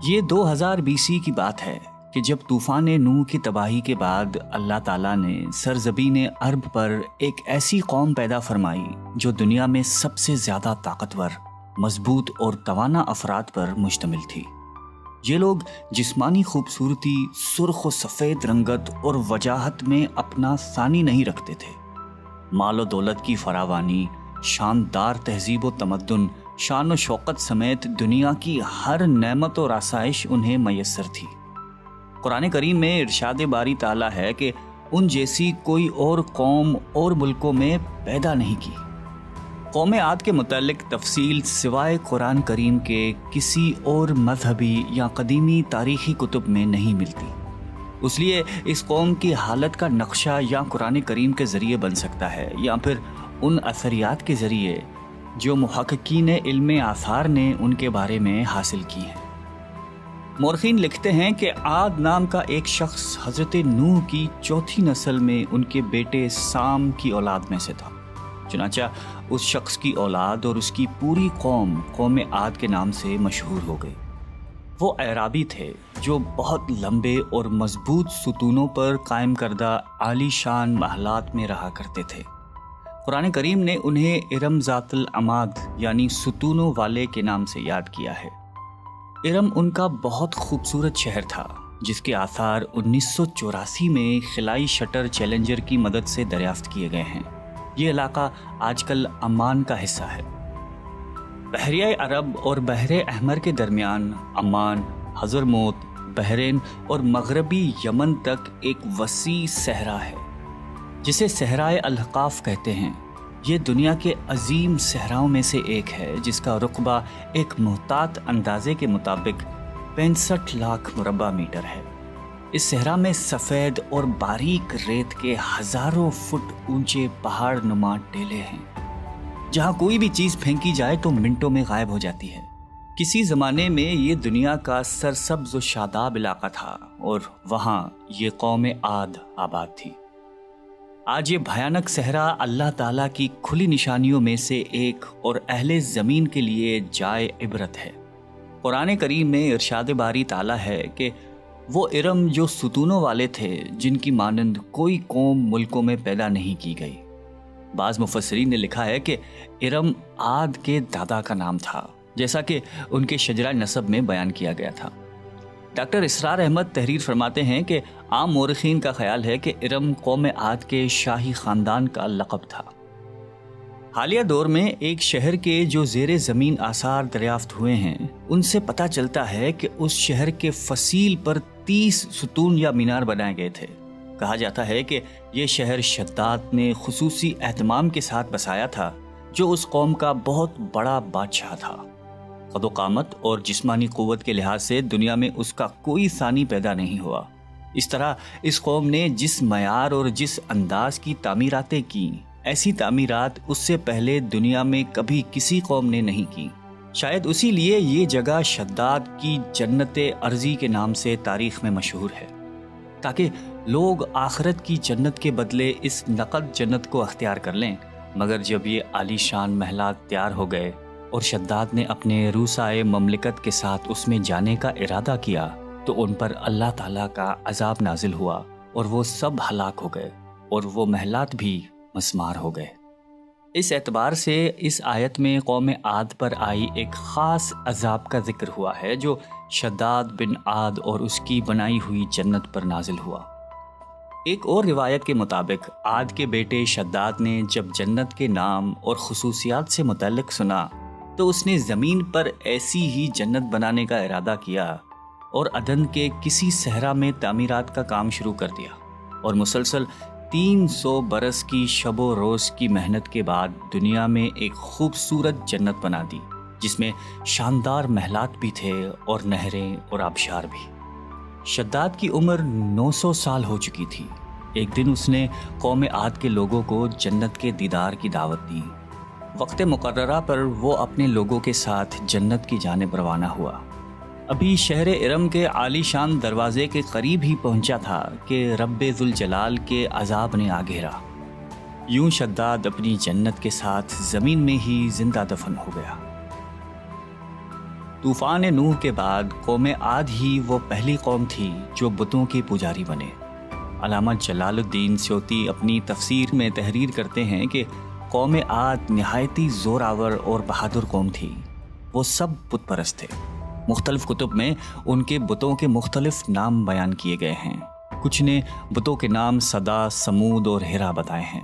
یہ 2000 BC کی بات ہے کہ جب طوفان نوح کی تباہی کے بعد اللہ تعالیٰ نے سرزمین عرب پر ایک ایسی قوم پیدا فرمائی جو دنیا میں سب سے زیادہ طاقتور، مضبوط اور توانا افراد پر مشتمل تھی۔ یہ لوگ جسمانی خوبصورتی، سرخ و سفید رنگت اور وجاہت میں اپنا ثانی نہیں رکھتے تھے۔ مال و دولت کی فراوانی، شاندار تہذیب و تمدن، شان و شوکت سمیت دنیا کی ہر نعمت اور آسائش انہیں میسر تھی۔ قرآن کریم میں ارشاد باری تعالیٰ ہے کہ ان جیسی کوئی اور قوم اور ملکوں میں پیدا نہیں کی۔ قوم عاد کے متعلق تفصیل سوائے قرآن کریم کے کسی اور مذہبی یا قدیمی تاریخی کتب میں نہیں ملتی، اس لیے اس قوم کی حالت کا نقشہ یا قرآن کریم کے ذریعے بن سکتا ہے یا پھر ان اثریات کے ذریعے جو محققین علم آثار نے ان کے بارے میں حاصل کی ہیں۔ مورخین لکھتے ہیں کہ عاد نام کا ایک شخص حضرت نوح کی چوتھی نسل میں ان کے بیٹے سام کی اولاد میں سے تھا۔ چنانچہ اس شخص کی اولاد اور اس کی پوری قوم عاد کے نام سے مشہور ہو گئی۔ وہ اعرابی تھے جو بہت لمبے اور مضبوط ستونوں پر قائم کردہ عالی شان محلات میں رہا کرتے تھے۔ قرآن کریم نے انہیں ارم ذات العماد یعنی ستونوں والے کے نام سے یاد کیا ہے۔ ارم ان کا بہت خوبصورت شہر تھا جس کے آثار 1984 میں خلائی شٹر چیلنجر کی مدد سے دریافت کیے گئے ہیں۔ یہ علاقہ آج کل عمان کا حصہ ہے۔ بحیرہ عرب اور بحر احمر کے درمیان عمان، حضرموت، بحرین اور مغربی یمن تک ایک وسیع صحرا ہے جسے صحرائے الاحقاف کہتے ہیں۔ یہ دنیا کے عظیم صحراؤں میں سے ایک ہے جس کا رقبہ ایک محتاط اندازے کے مطابق 65 لاکھ مربع میٹر ہے۔ اس صحرا میں سفید اور باریک ریت کے ہزاروں فٹ اونچے پہاڑ نما ٹیلے ہیں جہاں کوئی بھی چیز پھینکی جائے تو منٹوں میں غائب ہو جاتی ہے۔ کسی زمانے میں یہ دنیا کا سرسبز و شاداب علاقہ تھا اور وہاں یہ قوم عاد آباد تھی۔ آج یہ بھیانک صحرا اللہ تعالیٰ کی کھلی نشانیوں میں سے ایک اور اہل زمین کے لیے جائے عبرت ہے۔ قرآن کریم میں ارشاد باری تعالیٰ ہے کہ وہ ارم جو ستونوں والے تھے جن کی مانند کوئی قوم ملکوں میں پیدا نہیں کی گئی۔ بعض مفسرین نے لکھا ہے کہ ارم عاد کے دادا کا نام تھا، جیسا کہ ان کے شجرہ نسب میں بیان کیا گیا تھا۔ ڈاکٹر اسرار احمد تحریر فرماتے ہیں کہ عام مورخین کا خیال ہے کہ ارم قوم عاد کے شاہی خاندان کا لقب تھا۔ حالیہ دور میں ایک شہر کے جو زیر زمین آثار دریافت ہوئے ہیں ان سے پتہ چلتا ہے کہ اس شہر کے فصیل پر 30 ستون یا مینار بنائے گئے تھے۔ کہا جاتا ہے کہ یہ شہر شداد نے خصوصی اہتمام کے ساتھ بسایا تھا جو اس قوم کا بہت بڑا بادشاہ تھا۔ قد و قامت اور جسمانی قوت کے لحاظ سے دنیا میں اس کا کوئی ثانی پیدا نہیں ہوا۔ اس طرح اس قوم نے جس معیار اور جس انداز کی تعمیراتیں کی، ایسی تعمیرات اس سے پہلے دنیا میں کبھی کسی قوم نے نہیں کی۔ شاید اسی لیے یہ جگہ شداد کی جنت ارضی کے نام سے تاریخ میں مشہور ہے، تاکہ لوگ آخرت کی جنت کے بدلے اس نقد جنت کو اختیار کر لیں۔ مگر جب یہ عالی شان محلات تیار ہو گئے اور شداد نے اپنے روسائے مملکت کے ساتھ اس میں جانے کا ارادہ کیا تو ان پر اللہ تعالیٰ کا عذاب نازل ہوا اور وہ سب ہلاک ہو گئے اور وہ محلات بھی مسمار ہو گئے۔ اس اعتبار سے اس آیت میں قوم عاد پر آئی ایک خاص عذاب کا ذکر ہوا ہے جو شداد بن عاد اور اس کی بنائی ہوئی جنت پر نازل ہوا۔ ایک اور روایت کے مطابق عاد کے بیٹے شداد نے جب جنت کے نام اور خصوصیات سے متعلق سنا تو اس نے زمین پر ایسی ہی جنت بنانے کا ارادہ کیا اور عدن کے کسی صحرا میں تعمیرات کا کام شروع کر دیا، اور مسلسل 300 برس کی شب و روز کی محنت کے بعد دنیا میں ایک خوبصورت جنت بنا دی جس میں شاندار محلات بھی تھے اور نہریں اور آبشار بھی۔ شداد کی عمر 900 سال ہو چکی تھی۔ ایک دن اس نے قوم عاد کے لوگوں کو جنت کے دیدار کی دعوت دی۔ وقت مقررہ پر وہ اپنے لوگوں کے ساتھ جنت کی جانب روانہ ہوا۔ ابھی شہر ارم کے عالی شان دروازے کے قریب ہی پہنچا تھا کہ رب ذوالجلال کے عذاب نے آ گھیرا۔ یوں شداد اپنی جنت کے ساتھ زمین میں ہی زندہ دفن ہو گیا۔ طوفان نوح کے بعد قوم عاد ہی وہ پہلی قوم تھی جو بتوں کے پجاری بنے۔ علامہ جلال الدین سیوطی اپنی تفسیر میں تحریر کرتے ہیں کہ قوم عاد نہایتی زور آور اور بہادر قوم تھی۔ وہ سب بت پرست تھے۔ مختلف کتب میں ان کے بتوں کے مختلف نام بیان کیے گئے ہیں۔ کچھ نے بتوں کے نام صدا، سمود اور ہیرا بتائے ہیں۔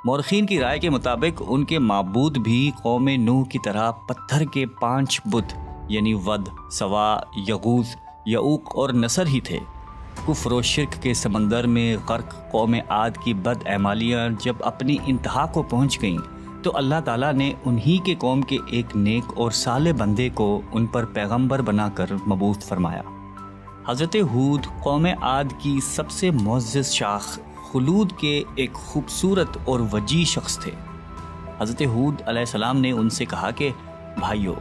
مورخین کی رائے کے مطابق ان کے معبود بھی قوم نوح کی طرح پتھر کے 5 بت یعنی ود، سوا، یغوث، یعوق اور نصر ہی تھے۔ کفر و شرک کے سمندر میں غرق قوم عاد کی بد اعمالیاں جب اپنی انتہا کو پہنچ گئیں تو اللہ تعالیٰ نے انہی کے قوم کے ایک نیک اور صالح بندے کو ان پر پیغمبر بنا کر مبعوث فرمایا۔ حضرت ہود قوم عاد کی سب سے معزز شاخ خلود کے ایک خوبصورت اور وجیح شخص تھے۔ حضرت ہود علیہ السلام نے ان سے کہا کہ بھائیو،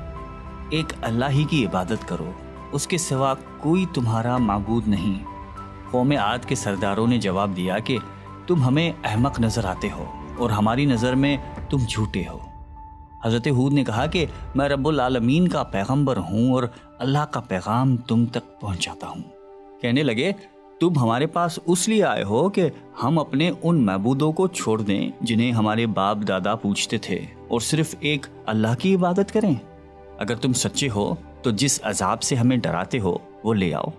ایک اللہ ہی کی عبادت کرو، اس کے سوا کوئی تمہارا معبود نہیں۔ قوم عاد کے سرداروں نے جواب دیا کہ تم ہمیں احمق نظر آتے ہو اور ہماری نظر میں تم جھوٹے ہو۔ حضرت ہود نے کہا کہ میں رب العالمین کا پیغمبر ہوں اور اللہ کا پیغام تم تک پہنچاتا ہوں۔ کہنے لگے تم ہمارے پاس اس لیے آئے ہو کہ ہم اپنے ان معبودوں کو چھوڑ دیں جنہیں ہمارے باپ دادا پوجتے تھے اور صرف ایک اللہ کی عبادت کریں؟ اگر تم سچے ہو تو جس عذاب سے ہمیں ڈراتے ہو وہ لے آؤ۔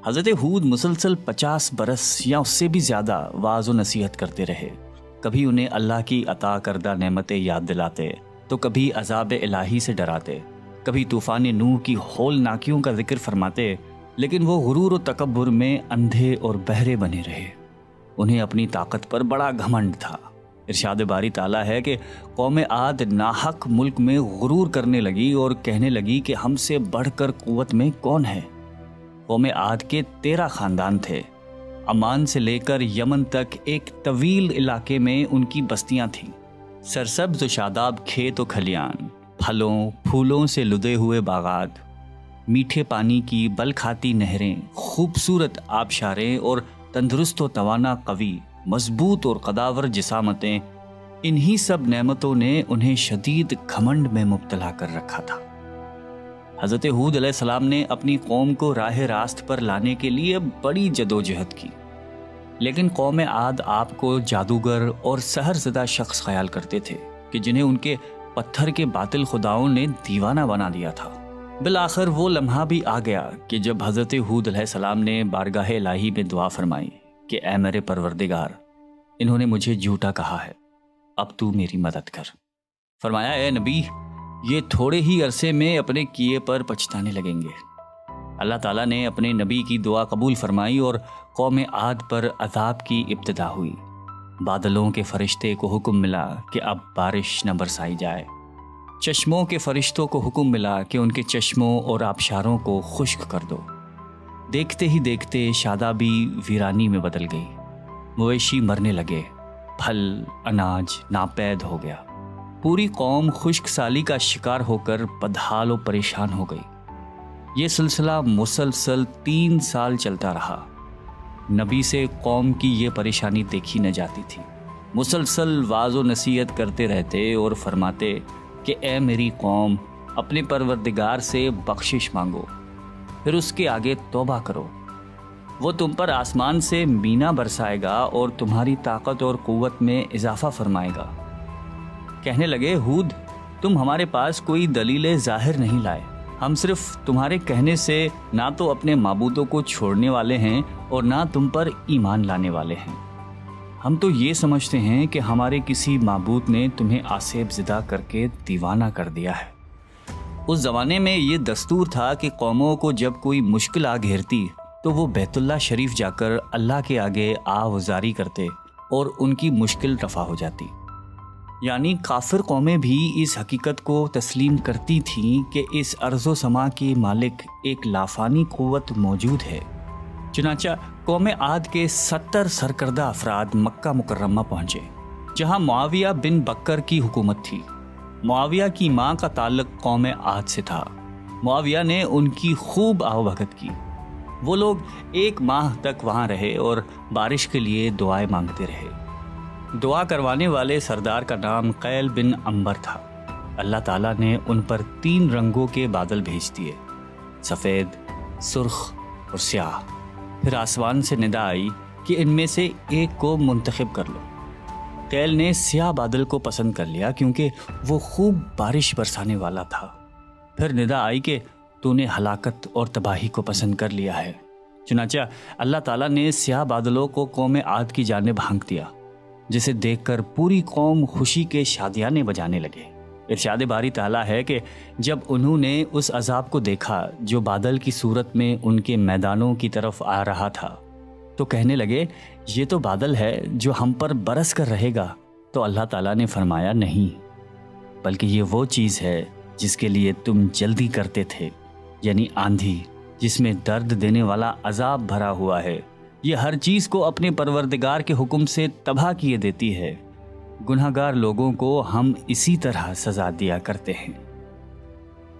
حضرت ہود مسلسل 50 برس یا اس سے بھی زیادہ واعظ و نصیحت کرتے رہے۔ کبھی انہیں اللہ کی عطا کردہ نعمتیں یاد دلاتے تو کبھی عذاب الہی سے ڈراتے، کبھی طوفان نوح کی ہولناکیوں کا ذکر فرماتے، لیکن وہ غرور و تکبر میں اندھے اور بہرے بنے رہے۔ انہیں اپنی طاقت پر بڑا گھمنڈ تھا۔ ارشاد باری تعالیٰ ہے کہ قوم عاد ناحق ملک میں غرور کرنے لگی اور کہنے لگی کہ ہم سے بڑھ کر قوت میں کون ہے۔ قوم عاد کے 13 خاندان تھے۔ عمان سے لے کر یمن تک ایک طویل علاقے میں ان کی بستیاں تھیں۔ سرسبز و شاداب کھیت و کھلیان، پھلوں پھولوں سے لدے ہوئے باغات، میٹھے پانی کی بل کھاتی نہریں، خوبصورت آبشاریں اور تندرست و توانا قوی، مضبوط اور قداور جسامتیں، انہی سب نعمتوں نے انہیں شدید گھمنڈ میں مبتلا کر رکھا تھا۔ حضرت ہود علیہ السلام نے اپنی قوم کو راہ راست پر لانے کے لیے بڑی جدوجہد کی، لیکن قوم عاد آپ کو جادوگر اور سحر زدہ شخص خیال کرتے تھے کہ جنہیں ان کے پتھر کے باطل خداؤں نے دیوانہ بنا دیا تھا۔ بالآخر وہ لمحہ بھی آ گیا کہ جب حضرت ہود علیہ السلام نے بارگاہ الہی میں دعا فرمائی کہ اے میرے پروردگار، انہوں نے مجھے جھوٹا کہا ہے، اب تو میری مدد کر۔ فرمایا اے نبی، یہ تھوڑے ہی عرصے میں اپنے کیے پر پچھتانے لگیں گے۔ اللہ تعالیٰ نے اپنے نبی کی دعا قبول فرمائی اور قوم عاد پر عذاب کی ابتدا ہوئی۔ بادلوں کے فرشتے کو حکم ملا کہ اب بارش نہ برسائی جائے۔ چشموں کے فرشتوں کو حکم ملا کہ ان کے چشموں اور آبشاروں کو خشک کر دو۔ دیکھتے ہی دیکھتے شادابی ویرانی میں بدل گئی، مویشی مرنے لگے، پھل اناج ناپید ہو گیا۔ پوری قوم خشک سالی کا شکار ہو کر بدحال و پریشان ہو گئی۔ یہ سلسلہ مسلسل 3 سال چلتا رہا۔ نبی سے قوم کی یہ پریشانی دیکھی نہ جاتی تھی۔ مسلسل واعظ و نصیحت کرتے رہتے اور فرماتے کہ اے میری قوم، اپنے پروردگار سے بخشش مانگو، پھر اس کے آگے توبہ کرو، وہ تم پر آسمان سے مینا برسائے گا اور تمہاری طاقت اور قوت میں اضافہ فرمائے گا۔ کہنے لگے ہود، تم ہمارے پاس کوئی دلیل ظاہر نہیں لائے، ہم صرف تمہارے کہنے سے نہ تو اپنے معبودوں کو چھوڑنے والے ہیں اور نہ تم پر ایمان لانے والے ہیں۔ ہم تو یہ سمجھتے ہیں کہ ہمارے کسی معبود نے تمہیں آسیب زدہ کر کے دیوانہ کر دیا ہے۔ اس زمانے میں یہ دستور تھا کہ قوموں کو جب کوئی مشکل آ گھیرتی تو وہ بیت اللہ شریف جا کر اللہ کے آگے آہوزاری کرتے اور ان کی مشکل رفع ہو جاتی۔ یعنی کافر قومیں بھی اس حقیقت کو تسلیم کرتی تھیں کہ اس ارض و سما کے مالک ایک لافانی قوت موجود ہے۔ چنانچہ قوم عاد کے 70 سرکردہ افراد مکہ مکرمہ پہنچے، جہاں معاویہ بن بکر کی حکومت تھی۔ معاویہ کی ماں کا تعلق قوم عاد سے تھا۔ معاویہ نے ان کی خوب آؤ بھگت کی۔ وہ لوگ 1 ماہ تک وہاں رہے اور بارش کے لیے دعائیں مانگتے رہے۔ دعا کروانے والے سردار کا نام قیل بن عنبر تھا۔ اللہ تعالیٰ نے ان پر 3 رنگوں کے بادل بھیج دیے، سفید، سرخ اور سیاہ۔ پھر آسمان سے ندا آئی کہ ان میں سے ایک کو منتخب کر لو۔ قیل نے سیاہ بادل کو پسند کر لیا کیونکہ وہ خوب بارش برسانے والا تھا۔ پھر ندا آئی کہ تو نے ہلاکت اور تباہی کو پسند کر لیا ہے۔ چنانچہ اللہ تعالیٰ نے سیاہ بادلوں کو قوم عاد کی جانب ہانک دیا، جسے دیکھ کر پوری قوم خوشی کے شادیانے بجانے لگے۔ ارشاد باری تعالیٰ ہے کہ جب انہوں نے اس عذاب کو دیکھا جو بادل کی صورت میں ان کے میدانوں کی طرف آ رہا تھا، تو کہنے لگے یہ تو بادل ہے جو ہم پر برس کر رہے گا۔ تو اللہ تعالیٰ نے فرمایا نہیں، بلکہ یہ وہ چیز ہے جس کے لیے تم جلدی کرتے تھے، یعنی آندھی جس میں درد دینے والا عذاب بھرا ہوا ہے۔ یہ ہر چیز کو اپنے پروردگار کے حکم سے تباہ کیے دیتی ہے۔ گناہگار لوگوں کو ہم اسی طرح سزا دیا کرتے ہیں۔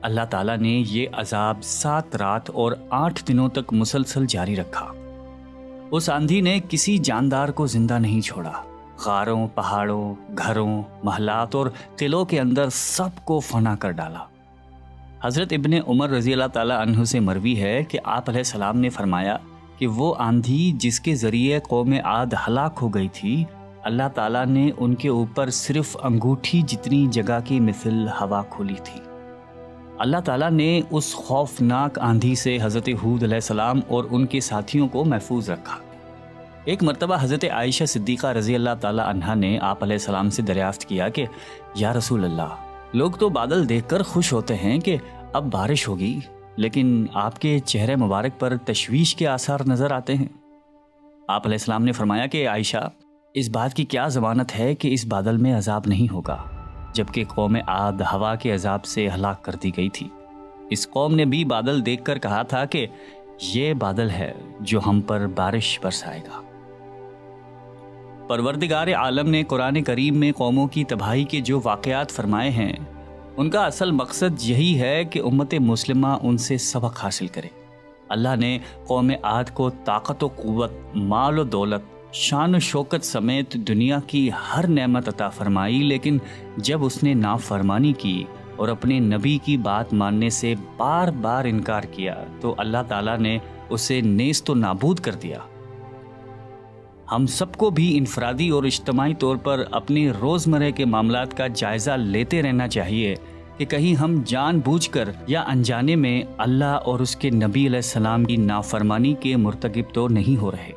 اللہ تعالیٰ نے یہ عذاب 7 رات اور 8 دنوں تک مسلسل جاری رکھا۔ اس آندھی نے کسی جاندار کو زندہ نہیں چھوڑا۔ غاروں، پہاڑوں، گھروں، محلات اور قلعوں کے اندر سب کو فنا کر ڈالا۔ حضرت ابن عمر رضی اللہ تعالیٰ عنہ سے مروی ہے کہ آپ علیہ السلام نے فرمایا کہ وہ آندھی جس کے ذریعے قوم عاد ہلاک ہو گئی تھی، اللہ تعالیٰ نے ان کے اوپر صرف انگوٹھی جتنی جگہ کی مثل ہوا کھولی تھی۔ اللہ تعالیٰ نے اس خوفناک آندھی سے حضرت ہود علیہ السلام اور ان کے ساتھیوں کو محفوظ رکھا۔ ایک مرتبہ حضرت عائشہ صدیقہ رضی اللہ تعالیٰ عنہا نے آپ علیہ السلام سے دریافت کیا کہ یا رسول اللہ، لوگ تو بادل دیکھ کر خوش ہوتے ہیں کہ اب بارش ہوگی، لیکن آپ کے چہرے مبارک پر تشویش کے آثار نظر آتے ہیں۔ آپ علیہ السلام نے فرمایا کہ عائشہ، اس بات کی کیا ضمانت ہے کہ اس بادل میں عذاب نہیں ہوگا، جبکہ قوم عاد ہوا کے عذاب سے ہلاک کر دی گئی تھی۔ اس قوم نے بھی بادل دیکھ کر کہا تھا کہ یہ بادل ہے جو ہم پر بارش برسائے گا۔ پروردگار عالم نے قرآن کریم میں قوموں کی تباہی کے جو واقعات فرمائے ہیں، ان کا اصل مقصد یہی ہے کہ امت مسلمہ ان سے سبق حاصل کرے۔ اللہ نے قوم عاد کو طاقت و قوت، مال و دولت، شان و شوکت سمیت دنیا کی ہر نعمت عطا فرمائی، لیکن جب اس نے نافرمانی کی اور اپنے نبی کی بات ماننے سے بار بار انکار کیا تو اللہ تعالیٰ نے اسے نیست و نابود کر دیا۔ ہم سب کو بھی انفرادی اور اجتماعی طور پر اپنے روزمرہ کے معاملات کا جائزہ لیتے رہنا چاہیے کہ کہیں ہم جان بوجھ کر یا انجانے میں اللہ اور اس کے نبی علیہ السلام کی نافرمانی کے مرتکب تو نہیں ہو رہے۔